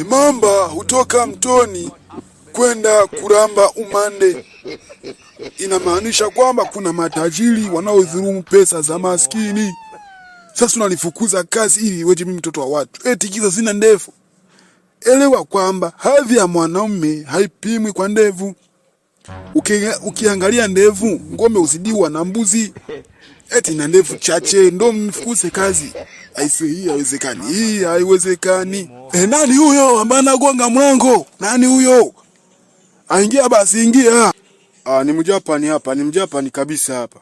Mamba hutoka mtoni kwenda kuramba umande. Inamaanisha kwamba kuna matajiri wanaodhulumu pesa za maskini. Sasa unanifukuza kazi ili weje mimi mtoto wa watu. Eti giza zina ndevu. Elewa kwamba hadhi ya mwanaume haipimwi kwa ndevu. Ukiangalia ndevu, ngome uzidiwa na mbuzi. Eti na ndevu chache ndo mfukuze kazi. Aise, hii haiwezekani. Hii haiwezekani. Nani huyo ambaye anagonga mlango? Nani huyo? Aingia basi, ingia. Ni Mjapani hapa, ni Mjapani kabisa hapa.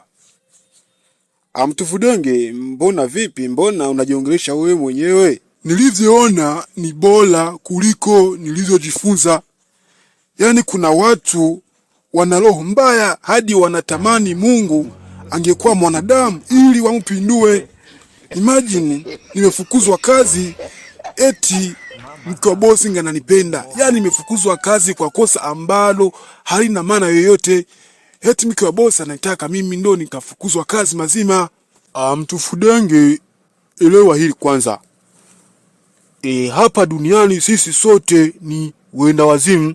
Mtufudenge, mbona vipi? Mbona unajiongelesha wewe mwenyewe? Nilivyoona ni bora kuliko nilizojifunza. Yaani kuna watu wana roho mbaya hadi wanatamani Mungu angekuwa mwanadamu ili wampindue. Imagine nimefukuzwa kazi eti mke wa bosi ananipenda. Yaani nimefukuzwa kazi kwa kosa ambalo halina maana yoyote. Eti mke wa bosi anataka mimi ndo nikafukuzwa kazi mazima. Mtufudenge, elewa hili kwanza. Hapa duniani sisi sote ni wenda wazimu.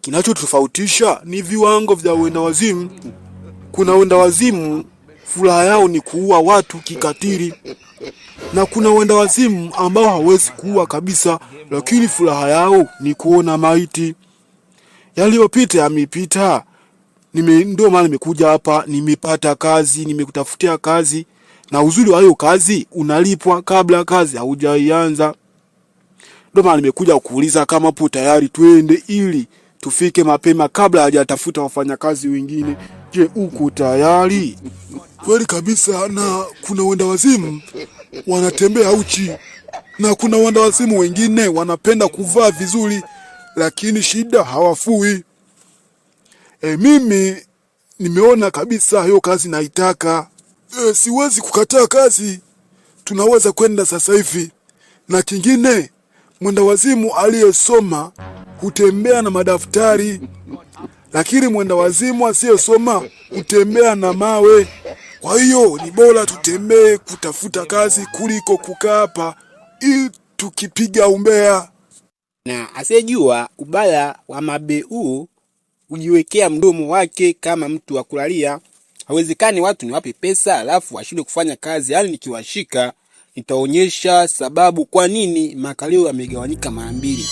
Kinachotofautisha ni viwango vya wenda wazimu. Kuna wenda wazimu furaha yao ni kuua watu kikatili, na kuna wenda wazimu ambao hawezi kuua kabisa, lakini furaha yao ni kuona maiti. Yaliyopita yamepita. Ndio maana nimekuja hapa, nimepata kazi, nimekutafutia kazi, na uzuri wa hiyo kazi unalipwa kabla kazi haujaanza. Ndio maana nimekuja kukuuliza kama upo tayari twende ili tufike mapema kabla hajatafuta wafanyakazi wengine. Je, uko tayari? Kweli kabisa. Na kuna wenda wazimu wanatembea uchi, na kuna wenda wazimu wengine wanapenda kuvaa vizuri, lakini shida hawafui. Mimi nimeona kabisa hiyo kazi naitaka. Siwezi kukataa kazi. Tunaweza kwenda sasa hivi. Na kingine, mwenda wazimu aliyesoma hutembea na madaftari, lakini mwenda wazimu asiyesoma hutembea na mawe. Kwa hiyo ni bora tutembee kutafuta kazi kuliko kukaa hapa ili tukipiga umbea. Na asiyejua ubaya wa mabeu ujiwekea mdomo wake kama mtu wa kulalia. Hawezekani watu niwape pesa alafu washinde kufanya kazi. Yaani nikiwashika nitaonyesha sababu kwa nini makalio yamegawanyika mara mbili.